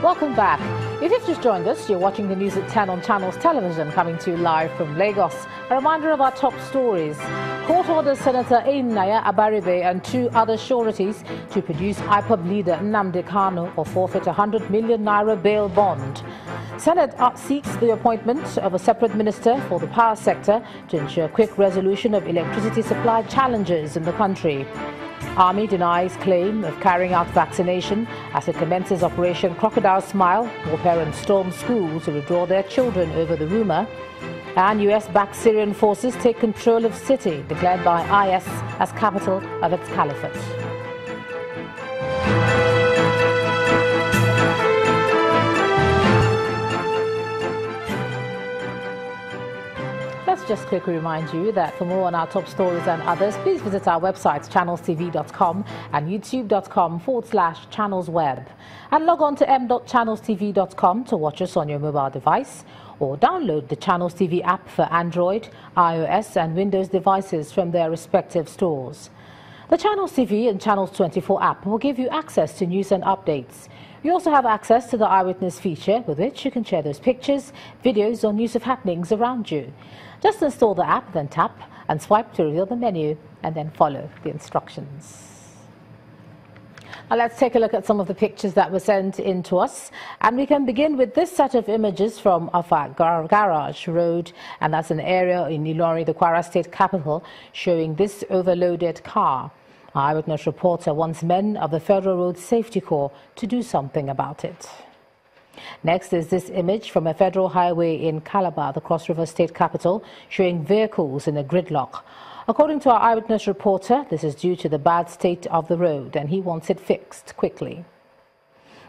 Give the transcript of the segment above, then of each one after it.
Welcome back. If you've just joined us, you're watching the news at 10 on Channels Television, coming to you live from Lagos. A reminder of our top stories. Court orders Senator Naya Abaribe and 2 other sureties to produce IPOB leader Nnamdi Kanu or forfeit 100 million naira bail bond. Senate seeks the appointment of a separate minister for the power sector to ensure quick resolution of electricity supply challenges in the country. Army denies claim of carrying out vaccination as it commences Operation Crocodile Smile. More parents storm schools to withdraw their children over the rumour. And US-backed Syrian forces take control of city declared by IS as capital of its caliphate. Let's just quickly remind you that for more on our top stories and others, please visit our websites channelstv.com and youtube.com/channelsweb. And log on to m.channelstv.com to watch us on your mobile device, or download the Channels TV app for Android, iOS and Windows devices from their respective stores. The Channels TV and Channels 24 app will give you access to news and updates. You also have access to the Eyewitness feature, with which you can share those pictures, videos or news of happenings around you. Just install the app, then tap and swipe to reveal the menu, and then follow the instructions. Now let's take a look at some of the pictures that were sent in to us. And we can begin with this set of images from Afa Garage Road, and that's an area in Ilorin, the Kwara State capital, showing this overloaded car. Our Eyewitness reporter wants men of the Federal Road Safety Corps to do something about it. Next is this image from a federal highway in Calabae, the Cross River State capital, showing vehicles in a gridlock. According to our Eyewitness reporter, this is due to the bad state of the road and he wants it fixed quickly.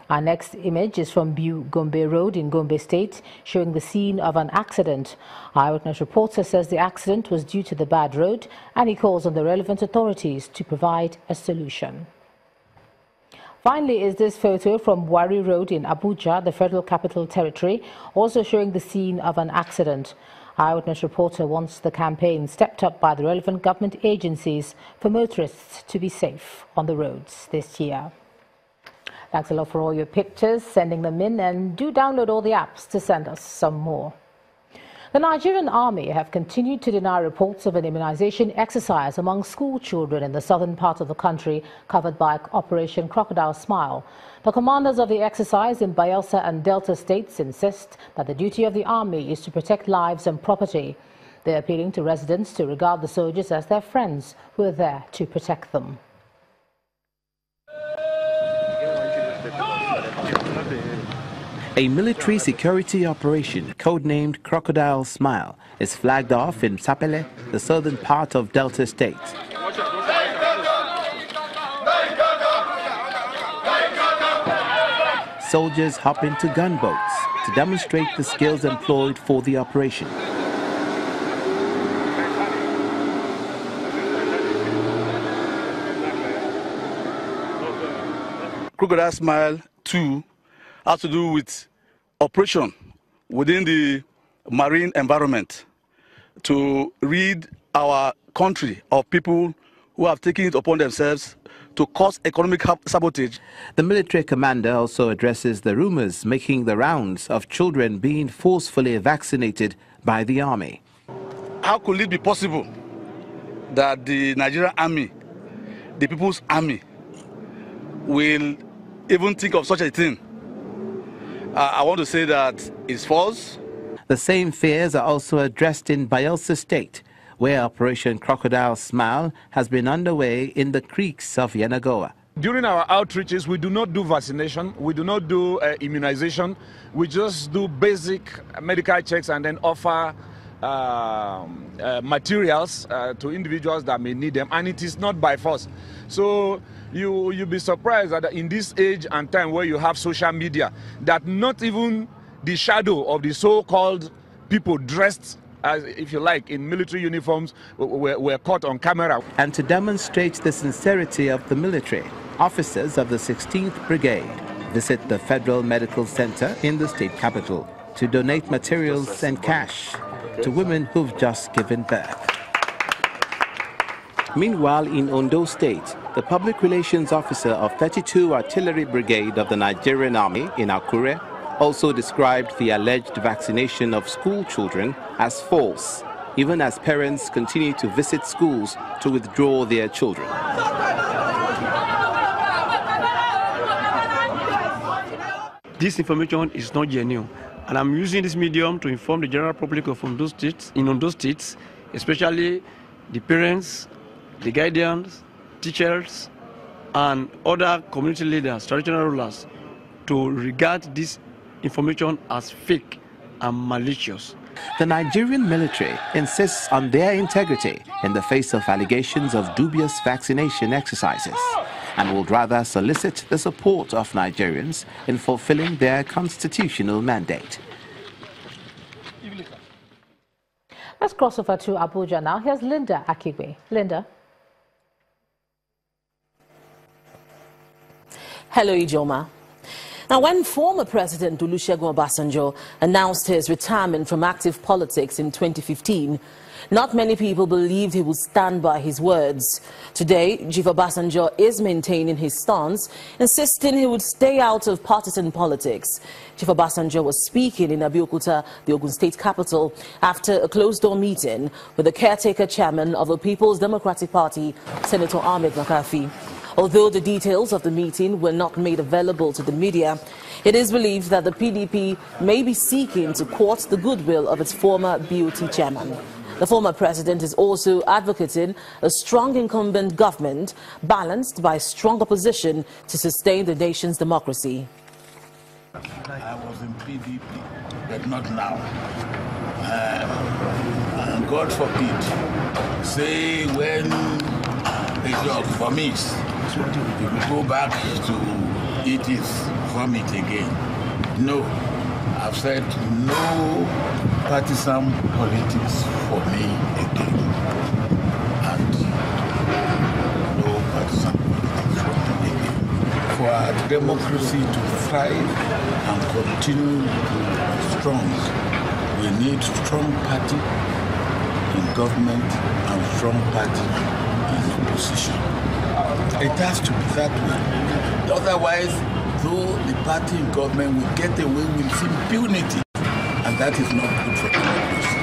Our next image is from Gombe Road in Gombe State, showing the scene of an accident. Our Eyewitness reporter says the accident was due to the bad road and he calls on the relevant authorities to provide a solution. Finally is this photo from Buhari Road in Abuja, the Federal Capital Territory, also showing the scene of an accident. Our Eyewitness reporter wants the campaign stepped up by the relevant government agencies for motorists to be safe on the roads this year. Thanks a lot for all your pictures, sending them in, and do download all the apps to send us some more. The Nigerian Army have continued to deny reports of an immunization exercise among school children in the southern part of the country covered by Operation Crocodile Smile. The commanders of the exercise in Bayelsa and Delta states insist that the duty of the Army is to protect lives and property. They're appealing to residents to regard the soldiers as their friends who are there to protect them. A military security operation, codenamed Crocodile Smile, is flagged off in Sapele, the southern part of Delta State. Soldiers hop into gunboats to demonstrate the skills employed for the operation. Crocodile Smile 2 has to do with operation within the marine environment to rid our country of people who have taken it upon themselves to cause economic sabotage. The military commander also addresses the rumors making the rounds of children being forcefully vaccinated by the army. How could it be possible that the Nigerian army, the People's Army, will even think of such a thing? I want to say that it's false. The same fears are also addressed in Bayelsa State, where Operation Crocodile Smile has been underway in the creeks of Yenagoa. During our outreaches, we do not do vaccination, we do not do immunization, we just do basic medical checks and then offer materials to individuals that may need them, and it is not by force. So you'll be surprised that in this age and time where you have social media, that not even the shadow of the so-called people dressed as, if you like, in military uniforms were caught on camera. And to demonstrate the sincerity of the military, officers of the 16th Brigade visit the Federal Medical Center in the state capital to donate materials and cash to women who've just given birth. Meanwhile, in Ondo State, the public relations officer of Pt.2 Artillery Brigade of the Nigerian Army in Akure also described the alleged vaccination of school children as false, even as parents continue to visit schools to withdraw their children. This information is not genuine, and I'm using this medium to inform the general public of Ondo States, especially the parents, the guardians, teachers, and other community leaders, traditional rulers, to regard this information as fake and malicious. The Nigerian military insists on their integrity in the face of allegations of dubious vaccination exercises, and would rather solicit the support of Nigerians in fulfilling their constitutional mandate. Let's cross over to Abuja now. Here's Linda Akiwe. Linda. Hello, Ijoma. Now, when former President Olusegun Obasanjo announced his retirement from active politics in 2015, not many people believed he would stand by his words. Today, Chief Obasanjo is maintaining his stance, insisting he would stay out of partisan politics. Chief Obasanjo was speaking in Abeokuta, the Ogun State capital, after a closed-door meeting with the caretaker chairman of the People's Democratic Party, Senator Ahmed McCarthy. Although the details of the meeting were not made available to the media, it is believed that the PDP may be seeking to court the goodwill of its former BOT chairman. The former president is also advocating a strong incumbent government balanced by strong opposition to sustain the nation's democracy. I was in PDP, but not now. And God forbid, say when a job vomits, you go back to eat it, vomit again. No, I've said no partisan politics for me again. And no partisan politics for me again. For our democracy to thrive and continue to be strong, we need strong party in government and strong party in opposition. It has to be that way. Otherwise, though the party in government will get away with impunity, and that is not good for democracy.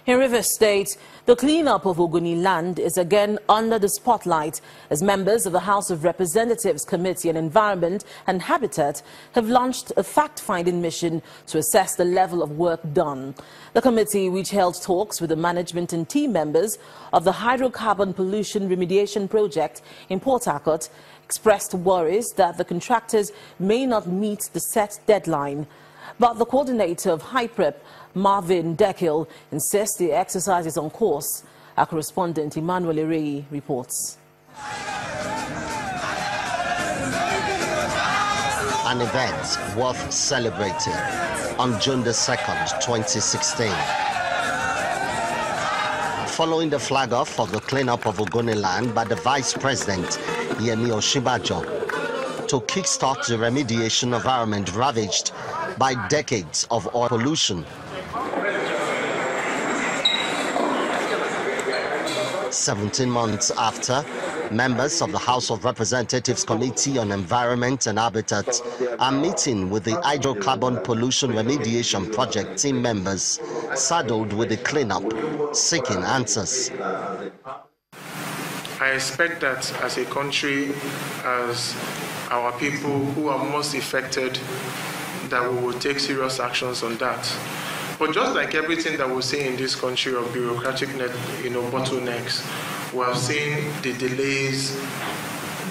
In Rivers State, the cleanup of Ogoni land is again under the spotlight as members of the House of Representatives Committee on Environment and Habitat have launched a fact-finding mission to assess the level of work done. The committee, which held talks with the management and team members of the hydrocarbon pollution remediation project in Port Harcourt, expressed worries that the contractors may not meet the set deadline. But the coordinator of HYPREP, Marvin Dekil, insists the exercise is on course. Our correspondent Emmanuel Ereyi reports. An event worth celebrating on June the 2nd, 2016. Following the flag-off of the cleanup of Ogoni land by the Vice President, Yemi Oshibajo, to kickstart the remediation of environment ravaged by decades of oil pollution. 17 months after, members of the House of Representatives Committee on Environment and Habitat are meeting with the hydrocarbon pollution remediation project team members saddled with the cleanup, seeking answers. I expect that as a country, as our people who are most affected, that we will take serious actions on that. But just like everything that we see in this country of bureaucratic bottlenecks, we have seen the delays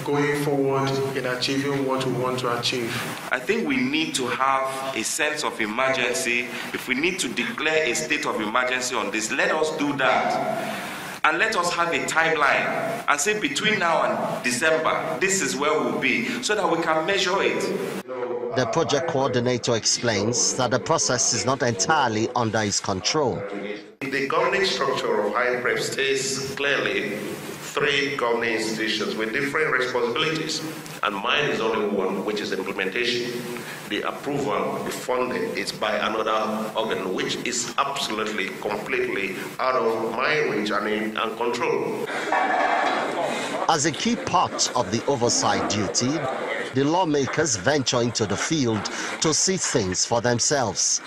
going forward in achieving what we want to achieve. I think we need to have a sense of emergency. If we need to declare a state of emergency on this, let us do that. And let us have a timeline and say between now and December, this is where we'll be, so that we can measure it. The project coordinator explains that the process is not entirely under his control. The governing structure of HiPrep states clearly 3 governing institutions with different responsibilities, and mine is only one, which is implementation. The approval, the funding is by another organ, which is absolutely, completely out of my reach and control. As a key part of the oversight duty, the lawmakers venture into the field to see things for themselves.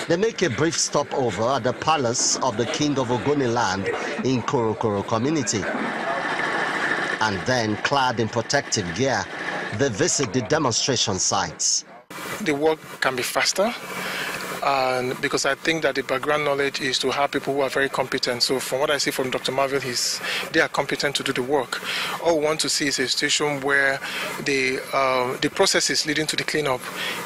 They make a brief stopover at the palace of the King of Ogoniland in Korokoro community. And then, clad in protective gear, they visit the demonstration sites. The work can be faster, and because I think that the background knowledge is to have people who are very competent. So from what I see from Dr. Marvel, they are competent to do the work. All we want to see is a situation where the processes leading to the cleanup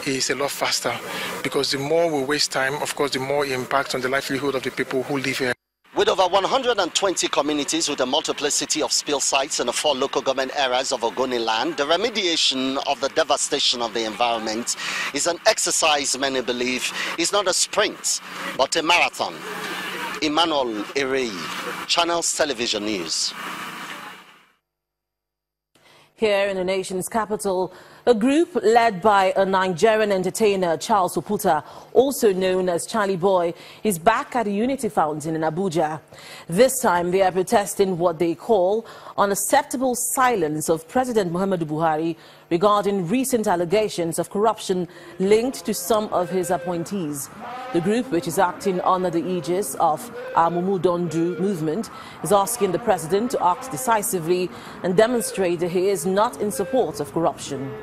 is a lot faster, because the more we waste time, of course, the more impact on the livelihood of the people who live here. With over 120 communities with a multiplicity of spill sites in the 4 local government areas of Ogoniland, the remediation of the devastation of the environment is an exercise many believe is not a sprint, but a marathon. Emmanuel Erei, Channels Television News. Here in the nation's capital, a group led by a Nigerian entertainer, Charles Oputa, also known as Charlie Boy, is back at the Unity Fountain in Abuja. This time they are protesting what they call unacceptable silence of President Muhammadu Buhari regarding recent allegations of corruption linked to some of his appointees. The group, which is acting under the aegis of Amumu Dondu movement, is asking the president to act decisively and demonstrate that he is not in support of corruption.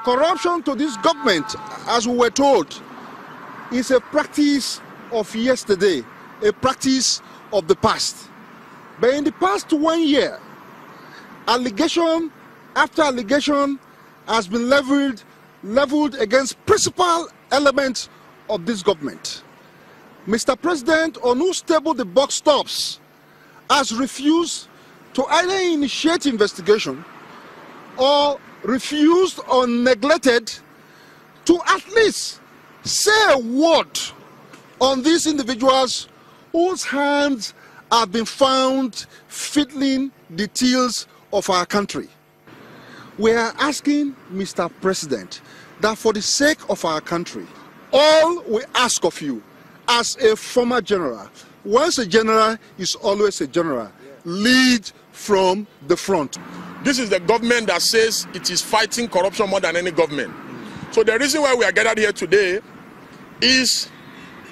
Corruption to this government, as we were told, is a practice of yesterday, a practice of the past. But in the past 1 year, allegation after allegation has been leveled against principal elements of this government. Mr. President, on whose table the buck stops, has refused to either initiate investigation or refused or neglected to at least say a word on these individuals whose hands have been found fiddling the tills of our country. We are asking Mr. President that for the sake of our country, all we ask of you as a former general, once a general is always a general, lead from the front. This is the government that says it is fighting corruption more than any government. So the reason why we are gathered here today is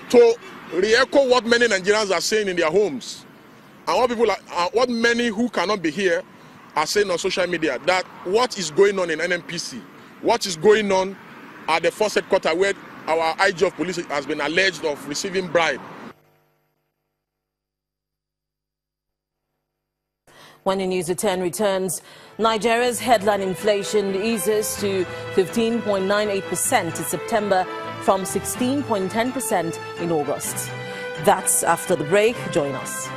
to re-echo what many Nigerians are saying in their homes, and what many who cannot be here are saying on social media, that what is going on in NNPC, what is going on at the first headquarters where our IG of police has been alleged of receiving bribe. When the News at 10 returns, Nigeria's headline inflation eases to 15.98% in September from 16.10% in August. That's after the break. Join us.